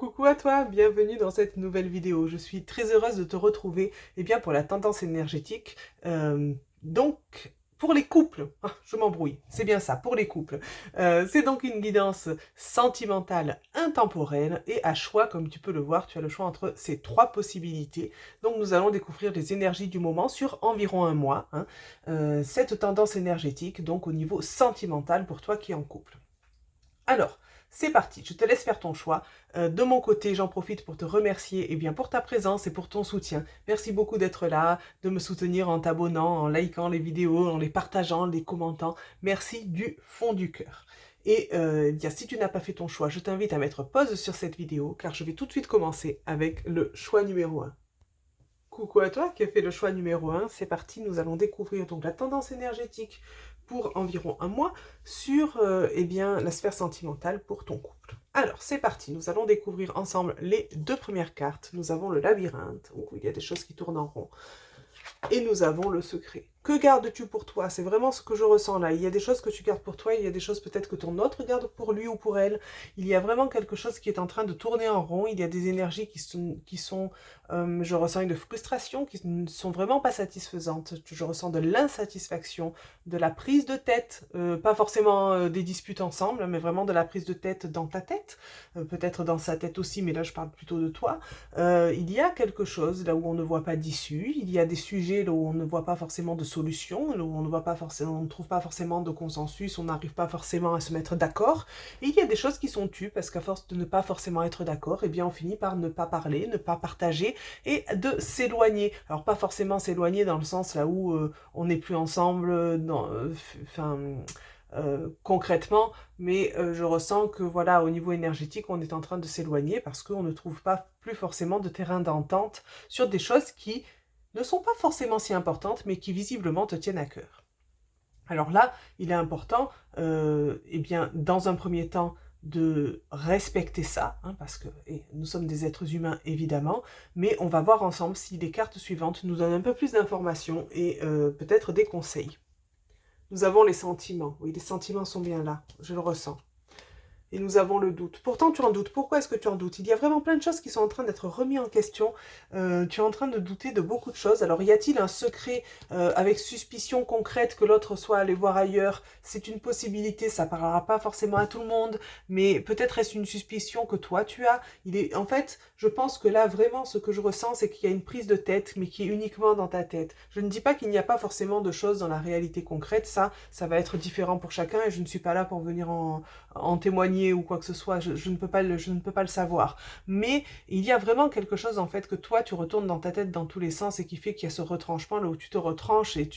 Coucou à toi, bienvenue dans cette nouvelle vidéo. Je suis très heureuse de te retrouver pour la tendance énergétique. Pour les couples, je m'embrouille, c'est bien ça, pour les couples. C'est donc une guidance sentimentale intemporelle et à choix, comme tu peux le voir, tu as le choix entre ces trois possibilités. Donc nous allons découvrir les énergies du moment sur environ un mois. Cette tendance énergétique, donc au niveau sentimental pour toi qui es en couple. Alors, c'est parti, je te laisse faire ton choix. De mon côté, j'en profite pour te remercier pour ta présence et pour ton soutien. Merci beaucoup d'être là, de me soutenir en t'abonnant, en likant les vidéos, en les partageant, les commentant. Merci du fond du cœur. Si tu n'as pas fait ton choix, je t'invite à mettre pause sur cette vidéo car je vais tout de suite commencer avec le choix numéro 1. Coucou à toi qui as fait le choix numéro 1, c'est parti, nous allons découvrir donc la tendance énergétique pour environ un mois sur la sphère sentimentale pour ton couple. Alors c'est parti, nous allons découvrir ensemble les deux premières cartes. Nous avons le labyrinthe, où il y a des choses qui tournent en rond, et nous avons le secret. Que gardes-tu pour toi? C'est vraiment ce que je ressens là. Il y a des choses que tu gardes pour toi, il y a des choses peut-être que ton autre garde pour lui ou pour elle. Il y a vraiment quelque chose qui est en train de tourner en rond. Il y a des énergies je ressens une frustration, qui ne sont vraiment pas satisfaisantes. Je ressens de l'insatisfaction, de la prise de tête, pas forcément des disputes ensemble, mais vraiment de la prise de tête dans ta tête, peut-être dans sa tête aussi, mais là je parle plutôt de toi. Il y a quelque chose là où on ne voit pas d'issue, il y a des sujets là où on ne voit pas forcément de solution, là où on ne trouve pas forcément de consensus, on n'arrive pas forcément à se mettre d'accord. Et il y a des choses qui sont tues parce qu'à force de ne pas forcément être d'accord, on finit par ne pas parler, ne pas partager et de s'éloigner. Alors pas forcément s'éloigner dans le sens là où on n'est plus ensemble, concrètement, mais je ressens que voilà, au niveau énergétique, on est en train de s'éloigner parce qu'on ne trouve pas plus forcément de terrain d'entente sur des choses qui ne sont pas forcément si importantes, mais qui visiblement te tiennent à cœur. Alors là, il est important, dans un premier temps, de respecter ça, parce que nous sommes des êtres humains évidemment, mais on va voir ensemble si les cartes suivantes nous donnent un peu plus d'informations et peut-être des conseils. Nous avons les sentiments. Oui, les sentiments sont bien là. Je le ressens. Et nous avons le doute. Pourtant, tu en doutes. Pourquoi est-ce que tu en doutes? Il y a vraiment plein de choses qui sont en train d'être remises en question. Tu es en train de douter de beaucoup de choses. Alors, y a-t-il un secret avec suspicion concrète que l'autre soit allé voir ailleurs? C'est une possibilité, ça parlera pas forcément à tout le monde, mais peut-être est-ce une suspicion que toi tu as. En fait, je pense que là, vraiment, ce que je ressens, c'est qu'il y a une prise de tête, mais qui est uniquement dans ta tête. Je ne dis pas qu'il n'y a pas forcément de choses dans la réalité concrète. Ça va être différent pour chacun et je ne suis pas là pour venir en témoigner ou quoi que ce soit, je ne peux pas le savoir. Mais il y a vraiment quelque chose en fait que toi tu retournes dans ta tête dans tous les sens et qui fait qu'il y a ce retranchement là où tu te retranches et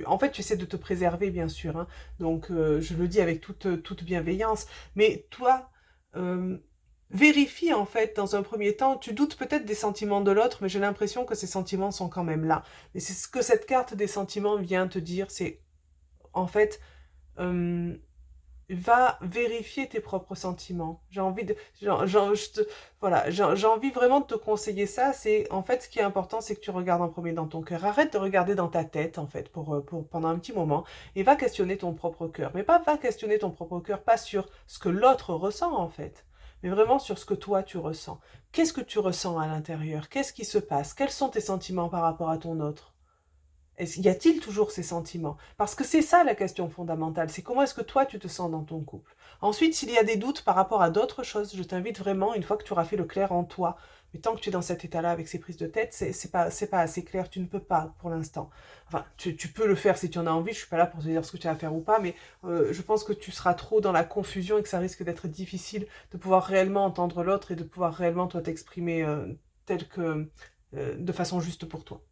en fait tu essaies de te préserver bien sûr. Donc je le dis avec toute bienveillance. Mais toi, vérifie en fait dans un premier temps, tu doutes peut-être des sentiments de l'autre, mais j'ai l'impression que ces sentiments sont quand même là. Et c'est ce que cette carte des sentiments vient te dire, c'est en fait... euh, va vérifier tes propres sentiments. J'ai envie de, voilà, j'ai envie vraiment de te conseiller ça. C'est en fait ce qui est important, c'est que tu regardes en premier dans ton cœur. Arrête de regarder dans ta tête en fait pour pendant un petit moment et va questionner ton propre cœur. Mais pas va questionner ton propre cœur, pas sur ce que l'autre ressent en fait, mais vraiment sur ce que toi tu ressens. Qu'est-ce que tu ressens à l'intérieur? Qu'est-ce qui se passe? Quels sont tes sentiments par rapport à ton autre? Y a-t-il toujours ces sentiments? Parce que c'est ça la question fondamentale, c'est comment est-ce que toi tu te sens dans ton couple. Ensuite, s'il y a des doutes par rapport à d'autres choses, je t'invite vraiment, une fois que tu auras fait le clair en toi, mais tant que tu es dans cet état-là avec ces prises de tête, c'est pas assez clair, tu ne peux pas pour l'instant. Enfin, tu peux le faire si tu en as envie, je suis pas là pour te dire ce que tu as à faire ou pas, mais je pense que tu seras trop dans la confusion et que ça risque d'être difficile de pouvoir réellement entendre l'autre et de pouvoir réellement toi t'exprimer de façon juste pour toi.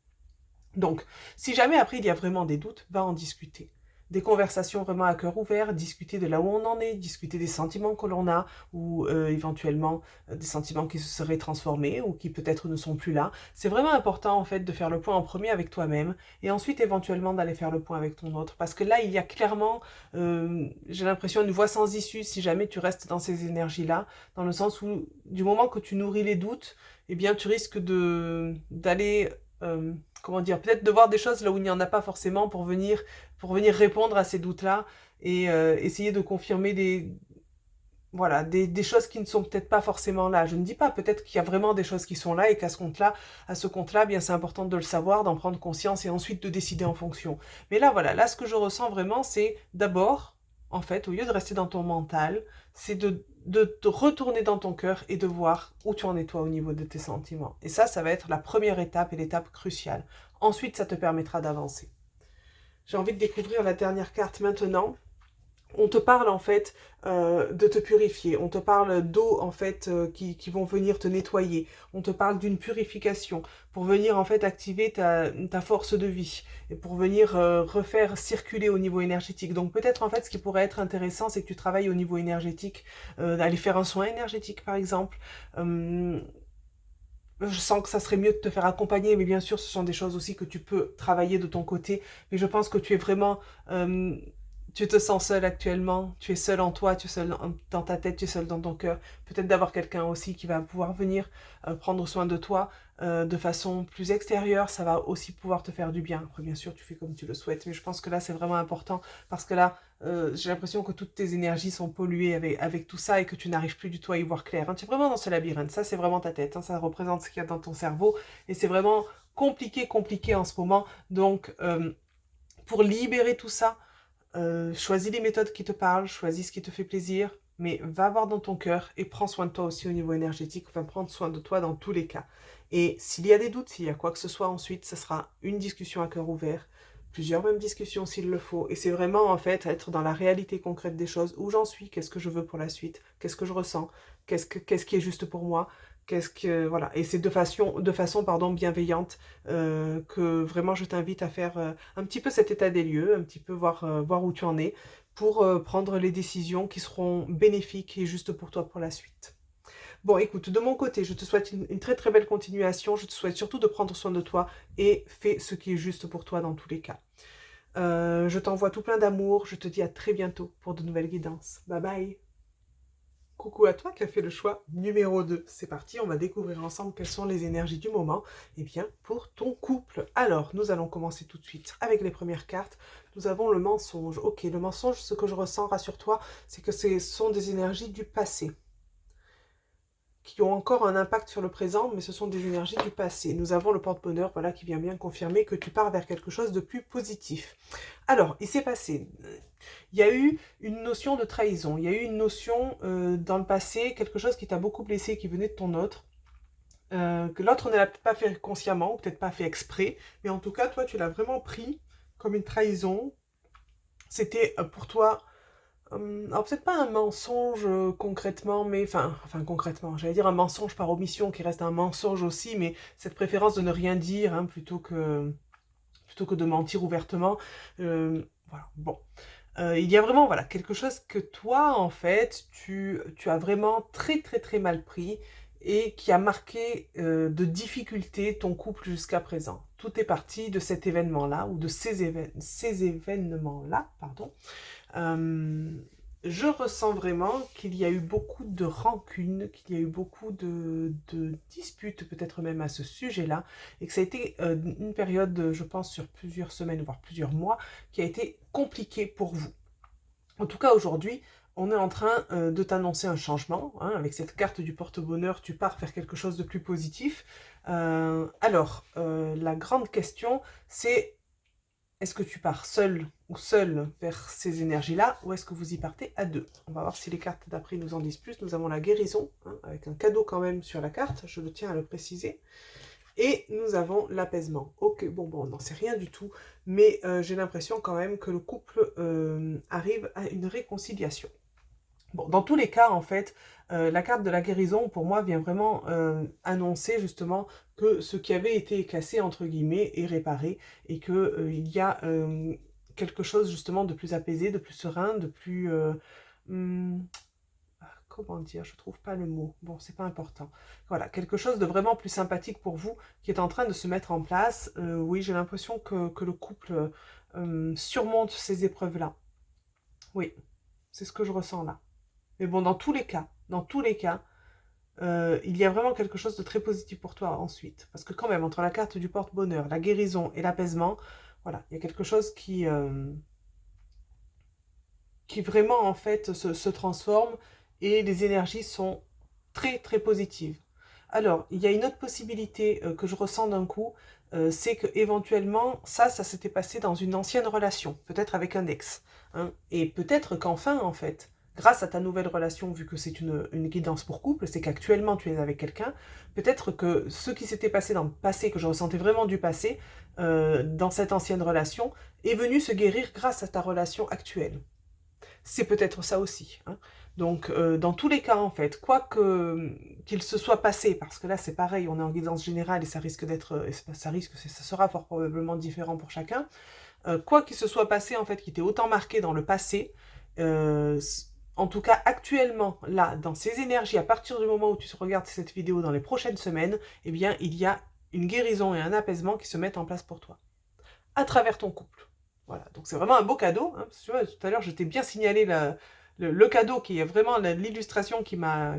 Donc, si jamais après il y a vraiment des doutes, va en discuter. Des conversations vraiment à cœur ouvert, discuter de là où on en est, discuter des sentiments que l'on a, ou éventuellement des sentiments qui se seraient transformés ou qui peut-être ne sont plus là. C'est vraiment important en fait de faire le point en premier avec toi-même et ensuite éventuellement d'aller faire le point avec ton autre. Parce que là, il y a clairement, j'ai l'impression, une voie sans issue si jamais tu restes dans ces énergies-là, dans le sens où du moment que tu nourris les doutes, eh bien tu risques d'aller... comment dire, peut-être de voir des choses là où il n'y en a pas forcément pour venir répondre à ces doutes-là et essayer de confirmer voilà, des choses qui ne sont peut-être pas forcément là. Je ne dis pas, peut-être qu'il y a vraiment des choses qui sont là et qu'à ce compte-là, bien c'est important de le savoir, d'en prendre conscience et ensuite de décider en fonction. Mais là, voilà, là ce que je ressens vraiment, c'est d'abord, en fait, au lieu de rester dans ton mental, c'est de te retourner dans ton cœur et de voir où tu en es toi au niveau de tes sentiments. Et ça va être la première étape et l'étape cruciale. Ensuite, ça te permettra d'avancer. J'ai envie de découvrir la dernière carte maintenant. On te parle en fait de te purifier, on te parle d'eau en fait qui vont venir te nettoyer, on te parle d'une purification pour venir en fait activer ta force de vie et pour venir refaire circuler au niveau énergétique. Donc peut-être en fait ce qui pourrait être intéressant c'est que tu travailles au niveau énergétique, d'aller faire un soin énergétique par exemple. Euh, je sens que ça serait mieux de te faire accompagner, mais bien sûr, ce sont des choses aussi que tu peux travailler de ton côté. Mais je pense que tu es vraiment, tu te sens seul actuellement, tu es seul en toi, tu es seul dans ta tête, tu es seul dans ton cœur. Peut-être d'avoir quelqu'un aussi qui va pouvoir venir prendre soin de toi de façon plus extérieure, ça va aussi pouvoir te faire du bien. Après, bien sûr, tu fais comme tu le souhaites, mais je pense que là, c'est vraiment important parce que là, j'ai l'impression que toutes tes énergies sont polluées avec tout ça et que tu n'arrives plus du tout à y voir clair. Hein. Tu es vraiment dans ce labyrinthe, ça c'est vraiment ta tête, hein. Ça représente ce qu'il y a dans ton cerveau et c'est vraiment compliqué en ce moment. Donc, pour libérer tout ça, choisis les méthodes qui te parlent, choisis ce qui te fait plaisir, mais va voir dans ton cœur et prends soin de toi aussi au niveau énergétique, enfin prendre soin de toi dans tous les cas. Et s'il y a des doutes, s'il y a quoi que ce soit ensuite, ce sera une discussion à cœur ouvert, plusieurs mêmes discussions s'il le faut. Et c'est vraiment en fait être dans la réalité concrète des choses, où j'en suis, qu'est-ce que je veux pour la suite, qu'est-ce que je ressens, qu'est-ce qui est juste pour moi, qu'est-ce que voilà. Et c'est de façon pardon bienveillante que vraiment je t'invite à faire un petit peu cet état des lieux, un petit peu voir où tu en es pour prendre les décisions qui seront bénéfiques et justes pour toi pour la suite. Bon, écoute, de mon côté, je te souhaite une très très belle continuation. Je te souhaite surtout de prendre soin de toi et fais ce qui est juste pour toi dans tous les cas. Je t'envoie tout plein d'amour. Je te dis à très bientôt pour de nouvelles guidances. Bye bye. Coucou à toi qui as fait le choix numéro 2. C'est parti, on va découvrir ensemble quelles sont les énergies du moment. Eh bien, pour ton couple. Alors, nous allons commencer tout de suite avec les premières cartes. Nous avons le mensonge. Ok, le mensonge, ce que je ressens, rassure-toi, c'est que ce sont des énergies du passé qui ont encore un impact sur le présent, mais ce sont des énergies du passé. Nous avons le porte-bonheur, voilà, qui vient bien confirmer que tu pars vers quelque chose de plus positif. Alors, il s'est passé, il y a eu une notion de trahison, il y a eu une notion dans le passé, quelque chose qui t'a beaucoup blessé, qui venait de ton autre, que l'autre ne l'a peut-être pas fait consciemment, ou peut-être pas fait exprès, mais en tout cas, toi, tu l'as vraiment pris comme une trahison. C'était pour toi alors peut-être pas un mensonge concrètement, mais enfin concrètement, j'allais dire un mensonge par omission qui reste un mensonge aussi, mais cette préférence de ne rien dire hein, plutôt que de mentir ouvertement. Voilà, bon. Il y a vraiment voilà, quelque chose que toi, en fait, tu as vraiment très très très mal pris et qui a marqué de difficulté ton couple jusqu'à présent. Tout est parti de cet événement-là, ou de ces événements-là, pardon. Euh, je ressens vraiment qu'il y a eu beaucoup de rancune, qu'il y a eu beaucoup de disputes peut-être même à ce sujet-là, et que ça a été une période, je pense, sur plusieurs semaines, voire plusieurs mois, qui a été compliquée pour vous. En tout cas, aujourd'hui, on est en train de t'annoncer un changement. Hein, avec cette carte du porte-bonheur, tu pars vers quelque chose de plus positif. La grande question, c'est est-ce que tu pars seul ou seul vers ces énergies-là ou est-ce que vous y partez à deux? On va voir si les cartes d'après nous en disent plus. Nous avons la guérison, hein, avec un cadeau quand même sur la carte, je le tiens à le préciser. Et nous avons l'apaisement. Ok, bon, on n'en sait rien du tout, mais j'ai l'impression quand même que le couple arrive à une réconciliation. Bon, dans tous les cas, en fait, la carte de la guérison, pour moi, vient vraiment annoncer justement que ce qui avait été cassé, entre guillemets, est réparé et que il y a quelque chose justement de plus apaisé, de plus serein, de plus... hum, comment dire, je trouve pas le mot. Bon, c'est pas important. Voilà, quelque chose de vraiment plus sympathique pour vous qui est en train de se mettre en place. Oui, j'ai l'impression que le couple surmonte ces épreuves-là. Oui, c'est ce que je ressens là. Mais bon, dans tous les cas, il y a vraiment quelque chose de très positif pour toi ensuite. Parce que quand même, entre la carte du porte-bonheur, la guérison et l'apaisement, voilà, il y a quelque chose qui vraiment, en fait, se transforme et les énergies sont très très positives. Alors, il y a une autre possibilité que je ressens d'un coup, c'est que éventuellement ça s'était passé dans une ancienne relation, peut-être avec un ex, hein, et peut-être qu'enfin, en fait, grâce à ta nouvelle relation, vu que c'est une guidance pour couple, c'est qu'actuellement tu es avec quelqu'un, peut-être que ce qui s'était passé dans le passé, que je ressentais vraiment du passé, dans cette ancienne relation, est venu se guérir grâce à ta relation actuelle. C'est peut-être ça aussi, hein. Donc, dans tous les cas, en fait, quoi que qu'il se soit passé, parce que là, c'est pareil, on est en guidance générale et ça risque d'être, ça sera fort probablement différent pour chacun. Quoi qu'il se soit passé, en fait, qui t'ait autant marqué dans le passé, en tout cas, actuellement, là, dans ces énergies, à partir du moment où tu regardes cette vidéo dans les prochaines semaines, eh bien, il y a une guérison et un apaisement qui se mettent en place pour toi, à travers ton couple. Voilà, donc c'est vraiment un beau cadeau, hein, parce que tu vois, tout à l'heure, je t'ai bien signalé le cadeau qui est vraiment l'illustration qui m'a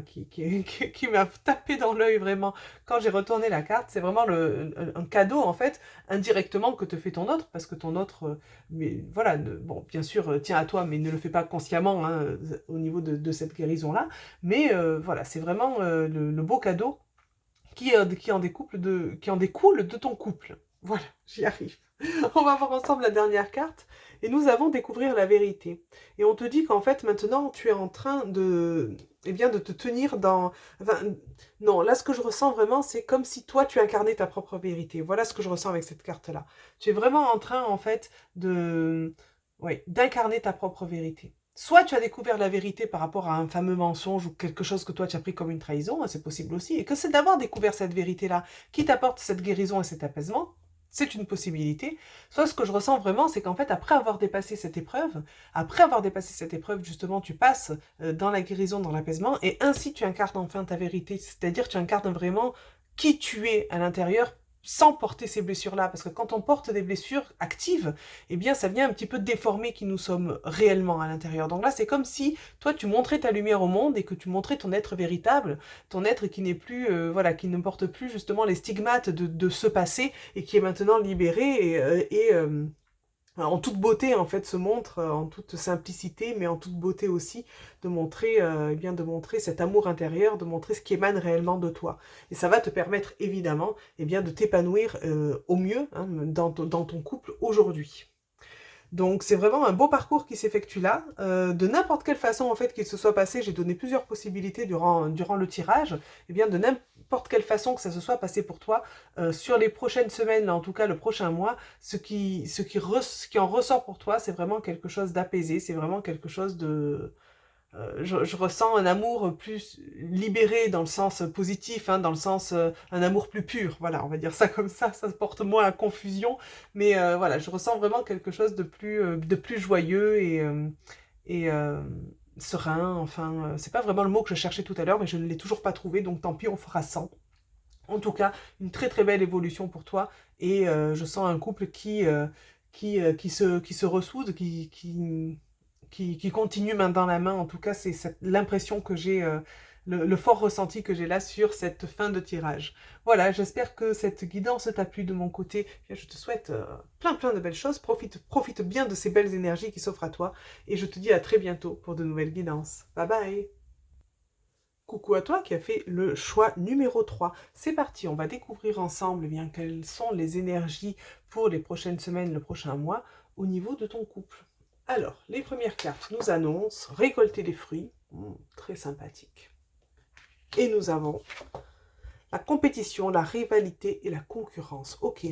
tapé dans l'œil vraiment quand j'ai retourné la carte. C'est vraiment un cadeau, en fait, indirectement que te fait ton autre, parce que ton autre, mais voilà, bon, bien sûr, tient à toi, mais ne le fait pas consciemment, hein, au niveau de cette guérison-là. Mais voilà, c'est vraiment le beau cadeau qui en découle de ton couple. Voilà, j'y arrive. On va voir ensemble la dernière carte. Et nous avons découvrir la vérité. Et on te dit qu'en fait, maintenant, tu es en train de, eh bien, de te tenir dans... Enfin, non, là, ce que je ressens vraiment, c'est comme si toi, tu incarnais ta propre vérité. Voilà ce que je ressens avec cette carte-là. Tu es vraiment en train, en fait, de... Oui, d'incarner ta propre vérité. Soit tu as découvert la vérité par rapport à un fameux mensonge ou quelque chose que toi tu as pris comme une trahison, hein, c'est possible aussi, et que c'est d'avoir découvert cette vérité-là qui t'apporte cette guérison et cet apaisement, c'est une possibilité. Soit ce que je ressens vraiment, c'est qu'en fait, après avoir dépassé cette épreuve, justement, tu passes dans la guérison, dans l'apaisement, et ainsi tu incarnes enfin ta vérité, c'est-à-dire tu incarnes vraiment qui tu es à l'intérieur sans porter ces blessures-là, parce que quand on porte des blessures actives, eh bien, ça vient un petit peu déformer qui nous sommes réellement à l'intérieur. Donc là, c'est comme si toi, tu montrais ta lumière au monde et que tu montrais ton être véritable, ton être qui n'est plus, voilà, qui ne porte plus justement les stigmates de ce passé et qui est maintenant libéré en toute beauté en fait se montre, en toute simplicité, mais en toute beauté aussi, de montrer, eh bien, de montrer cet amour intérieur, de montrer ce qui émane réellement de toi. Et ça va te permettre évidemment, eh bien, de t'épanouir au mieux, hein, dans ton couple aujourd'hui. Donc c'est vraiment un beau parcours qui s'effectue là. De n'importe quelle façon en fait qu'il se soit passé, j'ai donné plusieurs possibilités durant le tirage, et bien de n'importe quelle façon que ça se soit passé pour toi, sur les prochaines semaines, là, en tout cas le prochain mois, ce qui en ressort pour toi, c'est vraiment quelque chose d'apaisé, c'est vraiment quelque chose de, je ressens un amour plus libéré dans le sens positif, hein, dans le sens un amour plus pur, voilà, on va dire ça comme ça porte moins à confusion, mais voilà, je ressens vraiment quelque chose de plus joyeux et serein, enfin, c'est pas vraiment le mot que je cherchais tout à l'heure, mais je ne l'ai toujours pas trouvé, donc tant pis, on fera 100. En tout cas, une très très belle évolution pour toi, et je sens un couple qui se ressoude, qui continue main dans la main. En tout cas, c'est l'impression que j'ai, le fort ressenti que j'ai là sur cette fin de tirage. Voilà, j'espère que cette guidance t'a plu de mon côté. Je te souhaite plein plein de belles choses. Profite bien de ces belles énergies qui s'offrent à toi. Et je te dis à très bientôt pour de nouvelles guidances. Bye bye! Coucou à toi qui as fait le choix numéro 3. C'est parti, on va découvrir ensemble eh bien, quelles sont les énergies pour les prochaines semaines, le prochain mois, au niveau de ton couple. Alors, les premières cartes nous annoncent récolter les fruits, très sympathique. Et nous avons la compétition, la rivalité et la concurrence. Ok.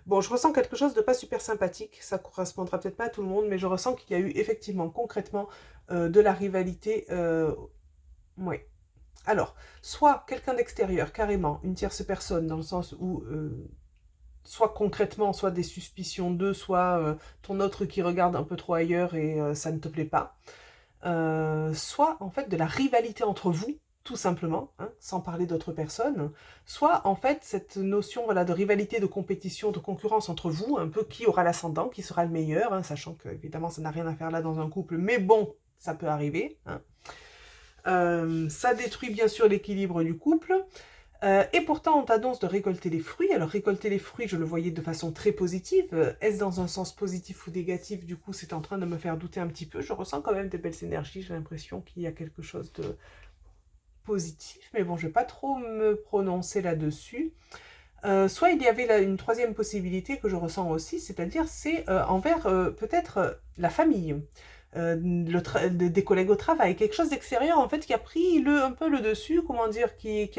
Bon, je ressens quelque chose de pas super sympathique, ça correspondra peut-être pas à tout le monde, mais je ressens qu'il y a eu effectivement, concrètement, de la rivalité. Oui. Alors, soit quelqu'un d'extérieur, carrément, une tierce personne, dans le sens où, soit concrètement, soit des suspicions d'eux, soit ton autre qui regarde un peu trop ailleurs et ça ne te plaît pas. Soit, en fait, de la rivalité entre vous, tout simplement, hein, sans parler d'autres personnes, soit, en fait, cette notion voilà, de rivalité, de compétition, de concurrence entre vous, un peu qui aura l'ascendant, qui sera le meilleur, hein, sachant que, évidemment, ça n'a rien à faire là dans un couple, mais bon, ça peut arriver, hein. Ça détruit bien sûr l'équilibre du couple. Et pourtant, on t'annonce de récolter les fruits. Alors, récolter les fruits, je le voyais de façon très positive. Est-ce dans un sens positif ou négatif? Du coup, c'est en train de me faire douter un petit peu. Je ressens quand même des belles énergies. J'ai l'impression qu'il y a quelque chose de positif. Mais bon, je ne vais pas trop me prononcer là-dessus. Soit il y avait là une troisième possibilité que je ressens aussi, c'est-à-dire c'est envers peut-être la famille, des collègues au travail, quelque chose d'extérieur en fait qui a pris un peu le dessus, comment dire, qui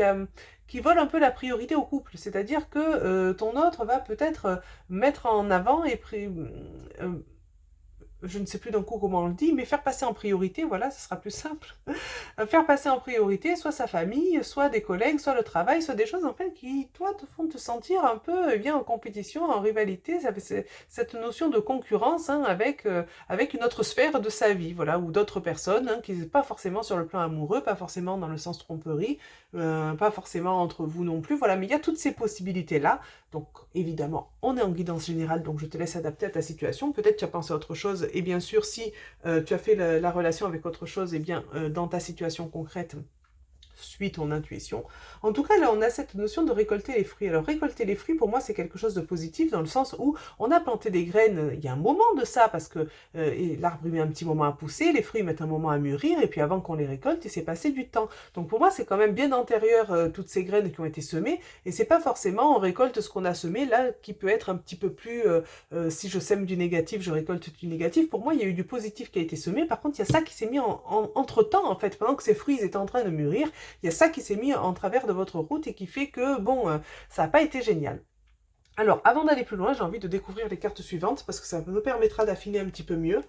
vole un peu la priorité au couple. C'est-à-dire que ton autre va peut-être mettre en avant euh, je ne sais plus d'un coup comment on le dit, mais faire passer en priorité, voilà, ce sera plus simple. Faire passer en priorité soit sa famille, soit des collègues, soit le travail, soit des choses en fait qui, toi, te font te sentir un peu eh bien, en compétition, en rivalité, cette notion de concurrence hein, avec une autre sphère de sa vie, voilà, ou d'autres personnes, hein, qui n'est pas forcément sur le plan amoureux, pas forcément dans le sens tromperie, pas forcément entre vous non plus, voilà, mais il y a toutes ces possibilités-là. Donc, évidemment, on est en guidance générale, donc je te laisse adapter à ta situation. Peut-être tu as pensé à autre chose, et bien sûr, si tu as fait la relation avec autre chose, et bien, dans ta situation concrète, suis ton intuition. En tout cas, là, on a cette notion de récolter les fruits. Alors, récolter les fruits, pour moi, c'est quelque chose de positif dans le sens où on a planté des graines il y a un moment de ça, parce que l'arbre met un petit moment à pousser, les fruits mettent un moment à mûrir, et puis avant qu'on les récolte, il s'est passé du temps. Donc, pour moi, c'est quand même bien antérieur toutes ces graines qui ont été semées, et c'est pas forcément on récolte ce qu'on a semé, là, qui peut être un petit peu plus, si je sème du négatif, je récolte du négatif. Pour moi, il y a eu du positif qui a été semé. Par contre, il y a ça qui s'est mis entre-temps, en fait, pendant que ces fruits étaient en train de mûrir, il y a ça qui s'est mis en travers de votre route et qui fait que, bon, ça n'a pas été génial. Alors, avant d'aller plus loin, j'ai envie de découvrir les cartes suivantes parce que ça me permettra d'affiner un petit peu mieux.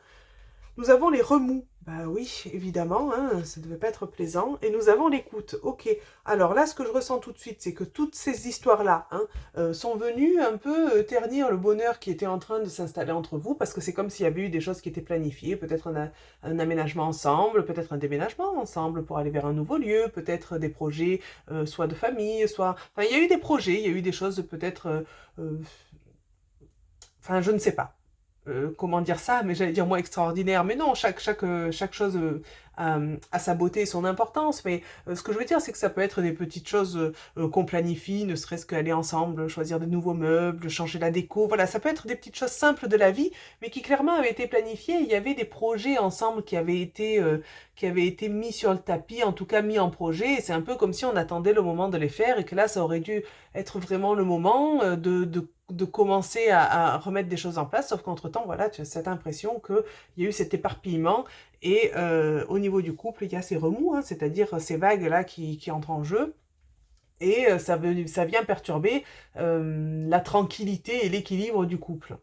Nous avons les remous. Bah oui, évidemment, hein, ça ne devait pas être plaisant. Et nous avons l'écoute. Ok. Alors là, ce que je ressens tout de suite, c'est que toutes ces histoires-là hein, sont venues un peu ternir le bonheur qui était en train de s'installer entre vous, parce que c'est comme s'il y avait eu des choses qui étaient planifiées, peut-être un aménagement ensemble, peut-être un déménagement ensemble pour aller vers un nouveau lieu, peut-être des projets soit de famille, soit... Enfin, il y a eu des projets, il y a eu des choses peut-être... Enfin, je ne sais pas comment dire ça, mais j'allais dire moi extraordinaire. Mais non, chaque chose a sa beauté et son importance. Mais ce que je veux dire, c'est que ça peut être des petites choses qu'on planifie, ne serait-ce qu'aller ensemble, choisir de nouveaux meubles, changer la déco. Voilà, ça peut être des petites choses simples de la vie, mais qui clairement avaient été planifiées. Il y avait des projets ensemble qui avaient été mis sur le tapis, en tout cas mis en projet. Et c'est un peu comme si on attendait le moment de les faire et que là, ça aurait dû être vraiment le moment de commencer à remettre des choses en place, sauf qu'entre-temps, voilà, tu as cette impression qu'il y a eu cet éparpillement, et au niveau du couple, il y a ces remous, hein, c'est-à-dire ces vagues-là qui entrent en jeu, et ça vient perturber la tranquillité et l'équilibre du couple.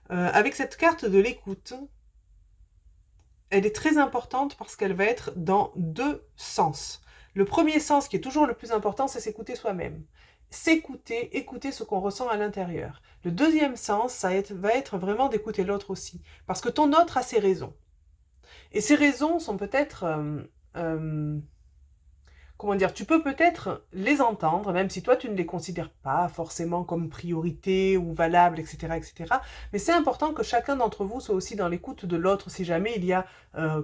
Avec cette carte de l'écoute, elle est très importante parce qu'elle va être dans deux sens. Le premier sens, qui est toujours le plus important, c'est s'écouter soi-même. S'écouter, écouter ce qu'on ressent à l'intérieur. Le deuxième sens, va être vraiment d'écouter l'autre aussi. Parce que ton autre a ses raisons. Et ces raisons sont peut-être comment dire, tu peux peut-être les entendre, même si toi tu ne les considères pas forcément comme priorité ou valables, etc., etc. Mais c'est important que chacun d'entre vous soit aussi dans l'écoute de l'autre si jamais il y a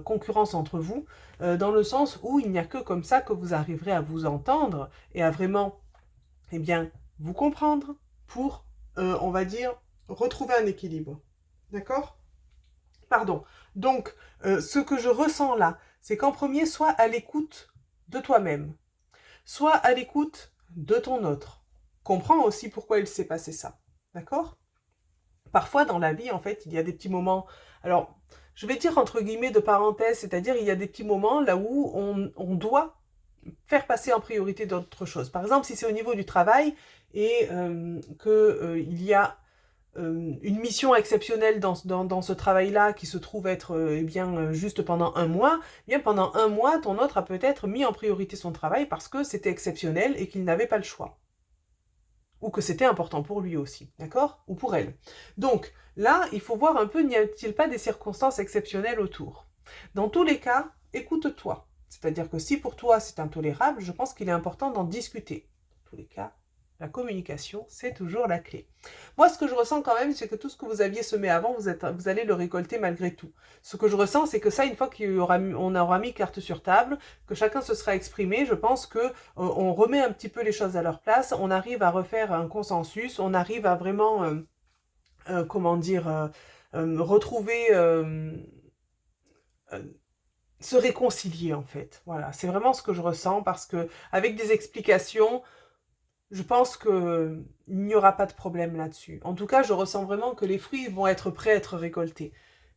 concurrence entre vous, dans le sens où il n'y a que comme ça que vous arriverez à vous entendre et à vraiment, eh bien, vous comprendre pour, on va dire, retrouver un équilibre. D'accord? Pardon. Donc, ce que je ressens là, c'est qu'en premier, sois à l'écoute de toi-même. Sois à l'écoute de ton autre. Comprends aussi pourquoi il s'est passé ça. D'accord? Parfois, dans la vie, en fait, il y a des petits moments... Alors, je vais dire entre guillemets de parenthèse, c'est-à-dire il y a des petits moments là où on doit faire passer en priorité d'autres choses. Par exemple, si c'est au niveau du travail et qu'il y a une mission exceptionnelle dans ce travail-là qui se trouve être eh bien, juste pendant un mois, eh bien pendant un mois, ton autre a peut-être mis en priorité son travail parce que c'était exceptionnel et qu'il n'avait pas le choix. Ou que c'était important pour lui aussi, d'accord? Ou pour elle. Donc là, il faut voir un peu, n'y a-t-il pas des circonstances exceptionnelles autour? Dans tous les cas, écoute-toi. C'est-à-dire que si pour toi c'est intolérable, je pense qu'il est important d'en discuter. Dans tous les cas, La communication, c'est toujours la clé. Moi, ce que je ressens quand même, c'est que tout ce que vous aviez semé avant, vous allez le récolter malgré tout. Ce que je ressens, c'est que ça, une fois on aura mis carte sur table, que chacun se sera exprimé, je pense que on remet un petit peu les choses à leur place, on arrive à refaire un consensus, on arrive à vraiment, comment dire, retrouver, euh, se réconcilier en fait. Voilà, c'est vraiment ce que je ressens parce que avec des explications, je pense qu'il n'y aura pas de problème là-dessus. En tout cas, je ressens vraiment que les fruits vont être prêts à être récoltés.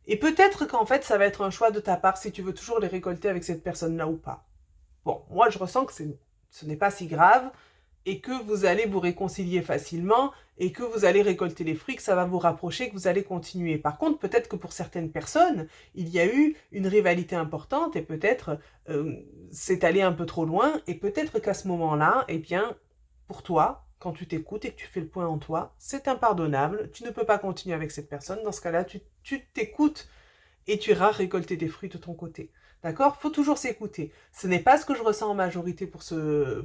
Et peut-être qu'en fait, ça va être un choix de ta part si tu veux toujours les récolter avec cette personne-là ou pas. Bon, moi, je ressens que ce n'est pas si grave et que vous allez vous réconcilier facilement et que vous allez récolter les fruits, que ça va vous rapprocher, que vous allez continuer. Par contre, peut-être que pour certaines personnes, il y a eu une rivalité importante et peut-être c'est allé un peu trop loin et peut-être qu'à ce moment-là, eh bien, pour toi, quand tu t'écoutes et que tu fais le point en toi, c'est impardonnable, tu ne peux pas continuer avec cette personne. Dans ce cas-là, tu t'écoutes et tu iras récolter des fruits de ton côté. D'accord? Faut toujours s'écouter. Ce n'est pas ce que je ressens en majorité pour ce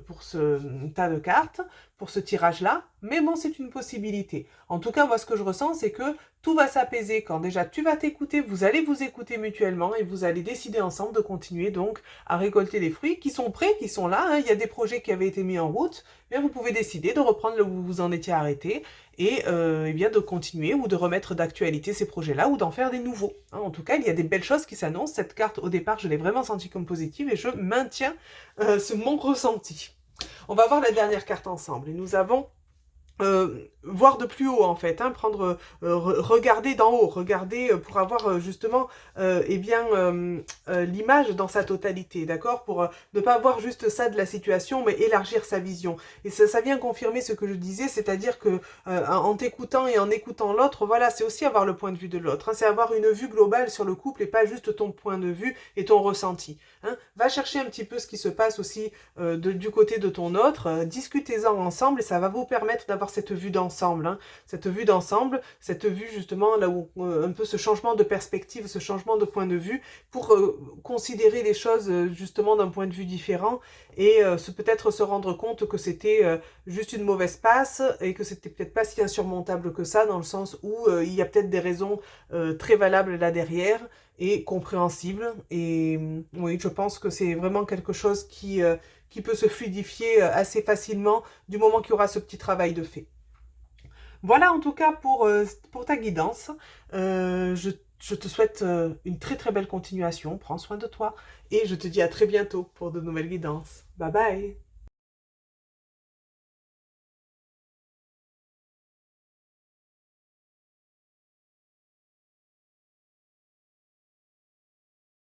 tas de cartes, pour ce tirage-là, mais bon, c'est une possibilité. En tout cas, moi, ce que je ressens, c'est que tout va s'apaiser quand déjà tu vas t'écouter, vous allez vous écouter mutuellement et vous allez décider ensemble de continuer donc à récolter les fruits qui sont prêts, qui sont là, hein. Il y a des projets qui avaient été mis en route, mais vous pouvez décider de reprendre là où vous en étiez arrêté et bien de continuer ou de remettre d'actualité ces projets-là ou d'en faire des nouveaux. Hein, en tout cas, il y a des belles choses qui s'annoncent. Cette carte, au départ, je l'ai vraiment sentie comme positive et je maintiens mon ressenti. On va voir la dernière carte ensemble. Et nous avons voir de plus haut en fait, hein, prendre, regarder d'en haut, regarder pour avoir justement eh bien l'image dans sa totalité, d'accord, pour ne pas voir juste ça de la situation, mais élargir sa vision. Et ça vient confirmer ce que je disais, c'est-à-dire que en t'écoutant et en écoutant l'autre, voilà, c'est aussi avoir le point de vue de l'autre, hein, c'est avoir une vue globale sur le couple et pas juste ton point de vue et ton ressenti. Hein. Va chercher un petit peu ce qui se passe aussi du côté de ton autre, discutez-en ensemble et ça va vous permettre d'avoir cette vue d'ensemble, hein, cette vue d'ensemble, cette vue justement là où un peu ce changement de perspective, ce changement de point de vue pour considérer les choses justement d'un point de vue différent et peut-être se rendre compte que c'était juste une mauvaise passe et que c'était peut-être pas si insurmontable que ça dans le sens où il y a peut-être des raisons très valables là derrière et compréhensibles et oui, je pense que c'est vraiment quelque chose qui peut se fluidifier assez facilement du moment qu'il y aura ce petit travail de fait. Voilà en tout cas pour ta guidance. Je te souhaite une très très belle continuation. Prends soin de toi et je te dis à très bientôt pour de nouvelles guidances. Bye bye.